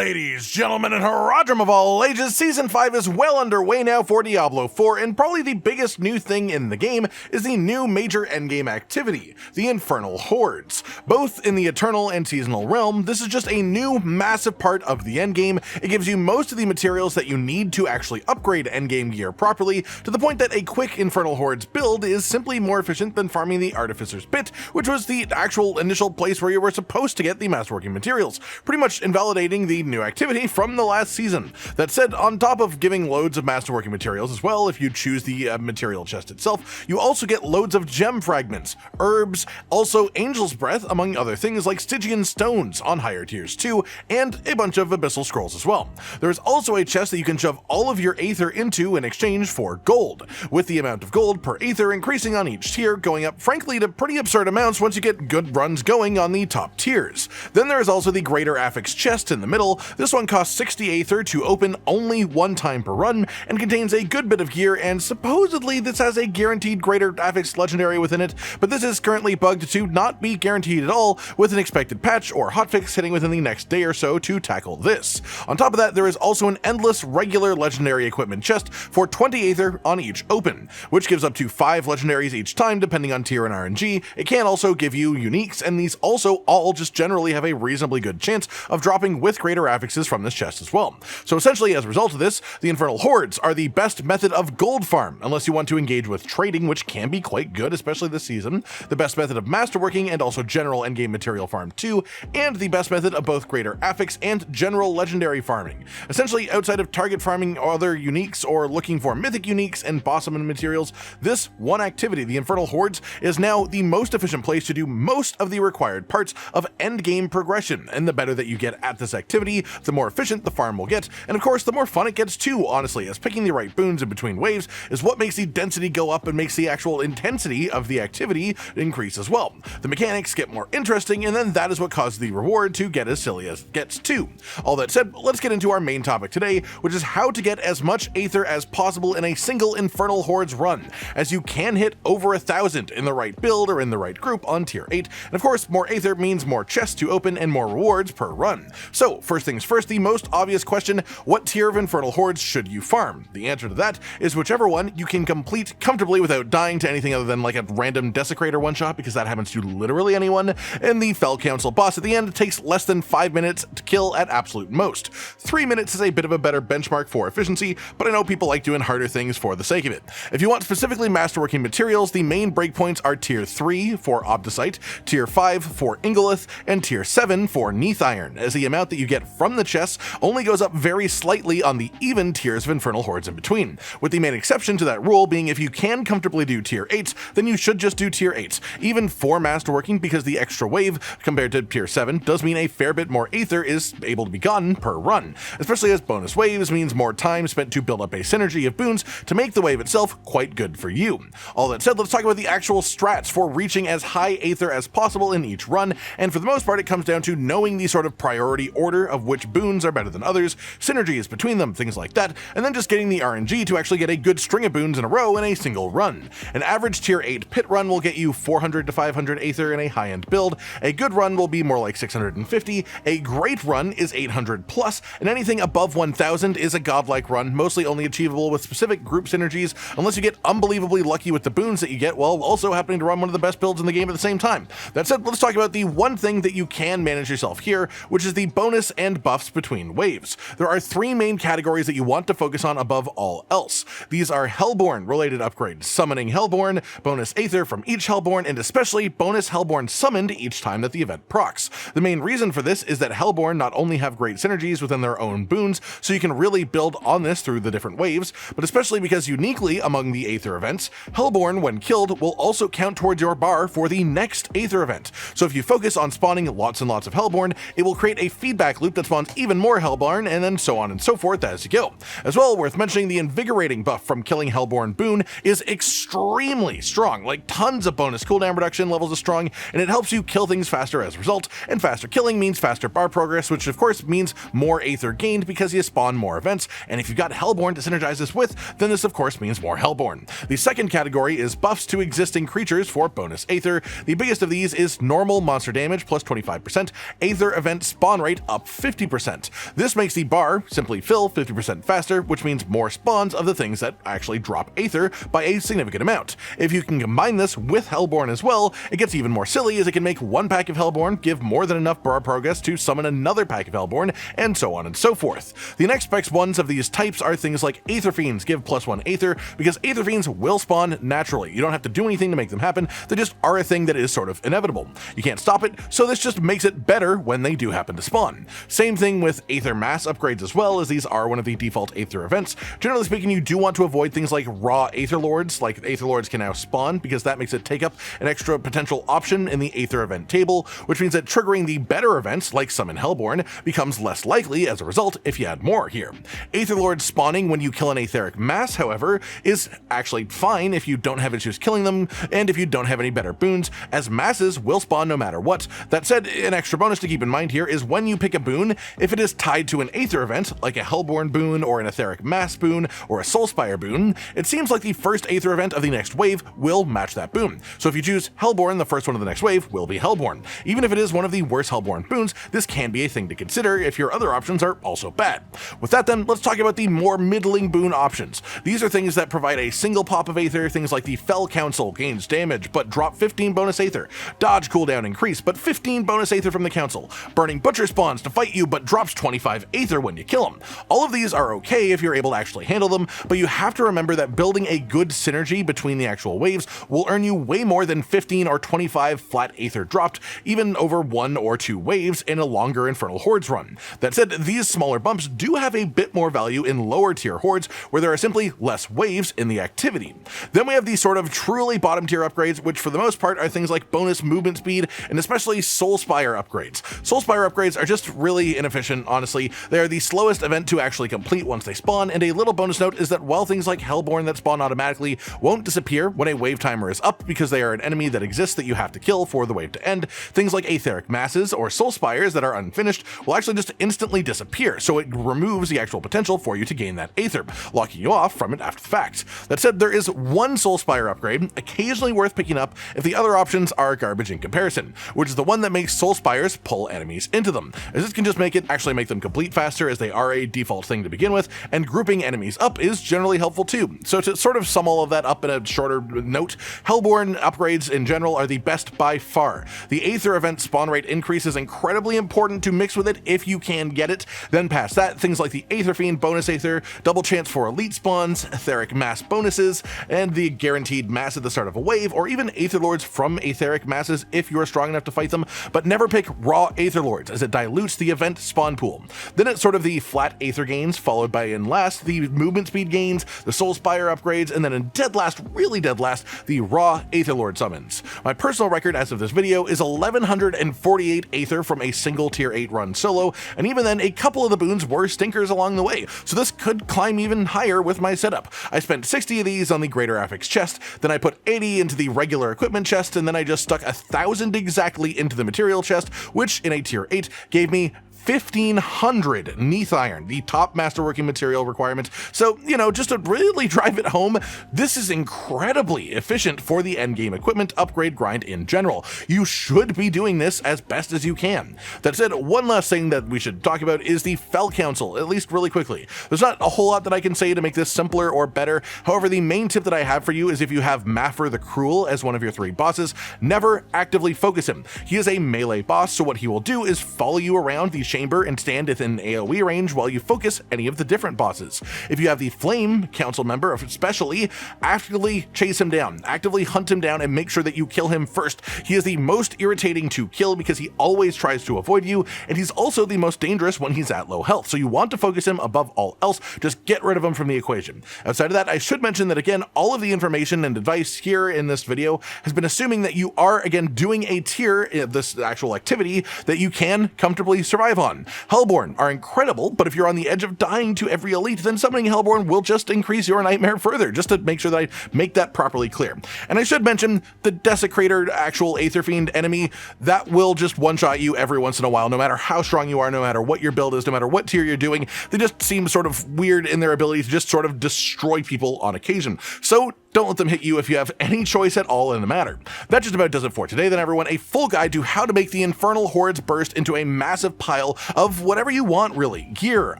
Ladies, gentlemen, and haradrim of all ages, Season 5 is well underway now for Diablo 4, and probably the biggest new thing in the game is the new major endgame activity, the Infernal Hordes. Both in the Eternal and Seasonal realm, this is just a new, massive part of the endgame. It gives you most of the materials that you need to actually upgrade endgame gear properly, to the point that a quick Infernal Hordes build is simply more efficient than farming the Artificer's Pit, which was the actual initial place where you were supposed to get the masterworking materials, pretty much invalidating the new activity from the last season. That said, on top of giving loads of masterworking materials as well, if you choose the material chest itself, you also get loads of gem fragments, herbs, also Angel's Breath, among other things like Stygian stones on higher tiers too, and a bunch of abyssal scrolls as well. There's also a chest that you can shove all of your Aether into in exchange for gold, with the amount of gold per Aether increasing on each tier, going up frankly to pretty absurd amounts once you get good runs going on the top tiers. Then there is also the greater affix chest in the middle. This one costs 60 Aether to open only one time per run, and contains a good bit of gear, and supposedly this has a guaranteed greater affix legendary within it, but this is currently bugged to not be guaranteed at all, with an expected patch or hotfix hitting within the next day or so to tackle this. On top of that, there is also an endless regular legendary equipment chest for 20 Aether on each open, which gives up to 5 legendaries each time depending on tier and RNG. It can also give you uniques, and these also all just generally have a reasonably good chance of dropping with greater affixes from this chest as well. So essentially, as a result of this, the Infernal Hordes are the best method of gold farm, unless you want to engage with trading, which can be quite good, especially this season, the best method of masterworking and also general endgame material farm too, and the best method of both greater affix and general legendary farming. Essentially, outside of target farming or other uniques or looking for mythic uniques and boss summon materials, this one activity, the Infernal Hordes, is now the most efficient place to do most of the required parts of endgame progression, and the better that you get at this activity, the more efficient the farm will get, and of course the more fun it gets too, honestly, as picking the right boons in between waves is what makes the density go up and makes the actual intensity of the activity increase as well. The mechanics get more interesting, and then that is what causes the reward to get as silly as it gets too. All that said, let's get into our main topic today, which is how to get as much Aether as possible in a single Infernal Hordes run, as you can hit over 1,000 in the right build or in the right group on tier 8, and of course more Aether means more chests to open and more rewards per run. So first things first, the most obvious question, what tier of Infernal Hordes should you farm? The answer to that is whichever one you can complete comfortably without dying to anything other than like a random Desecrator one-shot, because that happens to literally anyone, and the Fell Council boss at the end takes less than 5 minutes to kill at absolute most. 3 minutes is a bit of a better benchmark for efficiency, but I know people like doing harder things for the sake of it. If you want specifically masterworking materials, the main breakpoints are tier 3 for obducite, tier 5 for ingolith, and tier 7 for Neathiron, as the amount that you get from the chests only goes up very slightly on the even tiers of Infernal Hordes in between, with the main exception to that rule being if you can comfortably do tier 8s, then you should just do tier 8s, even for masterworking, because the extra wave compared to tier 7 does mean a fair bit more Aether is able to be gotten per run, especially as bonus waves means more time spent to build up a synergy of boons to make the wave itself quite good for you. All that said, let's talk about the actual strats for reaching as high Aether as possible in each run, and for the most part it comes down to knowing the sort of priority order of which boons are better than others, synergies between them, things like that, and then just getting the RNG to actually get a good string of boons in a row in a single run. An average tier 8 pit run will get you 400 to 500 Aether in a high-end build, a good run will be more like 650, a great run is 800 plus, and anything above 1000 is a godlike run, mostly only achievable with specific group synergies, unless you get unbelievably lucky with the boons that you get while also happening to run one of the best builds in the game at the same time. That said, let's talk about the one thing that you can manage yourself here, which is the bonus and buffs between waves. There are 3 main categories that you want to focus on above all else. These are Hellborn related upgrades, summoning Hellborn, bonus Aether from each Hellborn, and especially bonus Hellborn summoned each time that the event procs. The main reason for this is that Hellborn not only have great synergies within their own boons, so you can really build on this through the different waves, but especially because uniquely among the Aether events, Hellborn when killed will also count towards your bar for the next Aether event. So if you focus on spawning lots and lots of Hellborn, it will create a feedback loop that spawns even more Hellborn, and then so on and so forth as you go. As well, worth mentioning, the invigorating buff from killing Hellborn Boon is extremely strong, like tons of bonus cooldown reduction levels is strong, and it helps you kill things faster as a result, and faster killing means faster bar progress, which of course means more Aether gained because you spawn more events, and if you've got Hellborn to synergize this with, then this of course means more Hellborn. The second category is buffs to existing creatures for bonus Aether. The biggest of these is normal monster damage plus 25%, Aether event spawn rate up 50%. This makes the bar simply fill 50% faster, which means more spawns of the things that actually drop Aether by a significant amount. If you can combine this with Hellborn as well, it gets even more silly, as it can make one pack of Hellborn give more than enough bar progress to summon another pack of Hellborn, and so on and so forth. The next best ones of these types are things like Aether Fiends give +1 Aether, because Aether Fiends will spawn naturally. You don't have to do anything to make them happen, they just are a thing that is sort of inevitable. You can't stop it, so this just makes it better when they do happen to spawn. Same thing with Aether Mass upgrades as well, as these are one of the default Aether events. Generally speaking, you do want to avoid things like raw Aether Lords, like Aether Lords can now spawn, because that makes it take up an extra potential option in the Aether event table, which means that triggering the better events, like Summon Hellborn, becomes less likely as a result if you add more here. Aether Lords spawning when you kill an Aetheric Mass, however, is actually fine if you don't have issues killing them, and if you don't have any better boons, as masses will spawn no matter what. That said, an extra bonus to keep in mind here is when you pick a boon, if it is tied to an Aether event, like a Hellborn boon or an Aetheric Mass boon or a Soulspire boon, it seems like the first Aether event of the next wave will match that boon. So if you choose Hellborn, the first one of the next wave will be Hellborn. Even if it is one of the worst Hellborn boons, this can be a thing to consider if your other options are also bad. With that then, let's talk about the more middling boon options. These are things that provide a single pop of Aether, things like the Fell Council gains damage but drop 15 bonus Aether, dodge cooldown increase but 15 bonus Aether from the Council, Burning Butcher spawns to fight you but drops 25 Aether when you kill them. All of these are okay if you're able to actually handle them, but you have to remember that building a good synergy between the actual waves will earn you way more than 15 or 25 flat Aether dropped, even over 1 or 2 waves in a longer Infernal Hordes run. That said, these smaller bumps do have a bit more value in lower tier hordes, where there are simply less waves in the activity. Then we have these sort of truly bottom tier upgrades, which for the most part are things like bonus movement speed and especially Soulspire upgrades. Soulspire upgrades are just really inefficient, honestly. They are the slowest event to actually complete once they spawn, and a little bonus note is that while things like Hellborn that spawn automatically won't disappear when a wave timer is up because they are an enemy that exists that you have to kill for the wave to end, things like Aetheric Masses or Soulspires that are unfinished will actually just instantly disappear, so it removes the actual potential for you to gain that Aether, locking you off from it after the fact. That said, there is one Soulspire upgrade occasionally worth picking up if the other options are garbage in comparison, which is the one that makes Soulspires pull enemies into them, as this can just make them complete faster, as they are a default thing to begin with, and grouping enemies up is generally helpful too. So to sort of sum all of that up in a shorter note, Hellborn upgrades in general are the best by far. The Aether event spawn rate increase is incredibly important to mix with it if you can get it. Then past that, things like the Aether Fiend bonus Aether, double chance for elite spawns, Aetheric Mass bonuses, and the guaranteed mass at the start of a wave, or even Aether Lords from Aetheric Masses if you are strong enough to fight them, but never pick raw Aether Lords, as it dilutes the event spawn pool. Then it's sort of the flat Aether gains, followed by in last the movement speed gains, the Soulspire upgrades, and then in dead last, really dead last, the raw Aether Lord summons. My personal record as of this video is 1148 Aether from a single tier 8 run solo, and even then a couple of the boons were stinkers along the way, so this could climb even higher with my setup. I spent 60 of these on the greater affix chest, then I put 80 into the regular equipment chest, and then I just stuck 1,000 exactly into the material chest, which in a tier 8 gave me 1,500 Neathiron, the top masterworking material requirement. So, just to really drive it home, this is incredibly efficient for the endgame equipment upgrade grind in general. You should be doing this as best as you can. That said, one last thing that we should talk about is the Fell Council, at least really quickly. There's not a whole lot that I can say to make this simpler or better. However, the main tip that I have for you is if you have Maffer the Cruel as one of your 3 bosses, never actively focus him. He is a melee boss, so what he will do is follow you around the chamber and stand within AoE range while you focus any of the different bosses. If you have the Flame Council member especially, actively chase him down, actively hunt him down, and make sure that you kill him first. He is the most irritating to kill because he always tries to avoid you, and he's also the most dangerous when he's at low health, so you want to focus him above all else. Just get rid of him from the equation. Outside of that, I should mention that again, all of the information and advice here in this video has been assuming that you are again doing a tier, this actual activity, that you can comfortably survive on. Hellborn are incredible, but if you're on the edge of dying to every elite, then summoning Hellborn will just increase your nightmare further, just to make sure that I make that properly clear. And I should mention the Desecrator actual Aether Fiend enemy, that will just one-shot you every once in a while, no matter how strong you are, no matter what your build is, no matter what tier you're doing. They just seem sort of weird in their ability to just sort of destroy people on occasion. So Don't let them hit you if you have any choice at all in the matter. That just about does it for today then, everyone. A full guide to how to make the Infernal Hordes burst into a massive pile of whatever you want, really. Gear,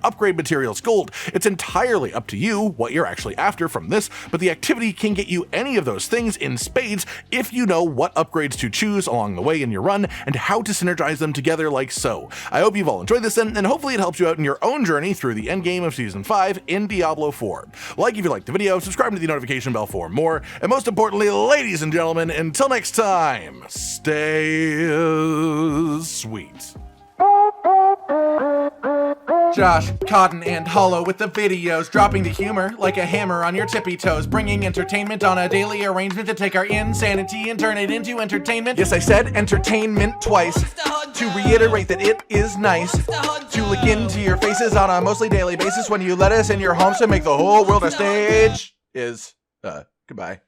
upgrade materials, gold. It's entirely up to you what you're actually after from this, but the activity can get you any of those things in spades if you know what upgrades to choose along the way in your run and how to synergize them together like so. I hope you've all enjoyed this then, and hopefully it helps you out in your own journey through the endgame of Season 5 in Diablo 4. Like if you liked the video, subscribe to the notification bell for more, and most importantly, ladies and gentlemen, until next time, stay sweet. Josh, Cotton, and Hollow with the videos, dropping the humor like a hammer on your tippy toes, bringing entertainment on a daily arrangement to take our insanity and turn it into entertainment. Yes, I said entertainment twice, to reiterate that it is nice to look into your faces on a mostly daily basis when you let us in your homes to make the whole world a stage. Goodbye.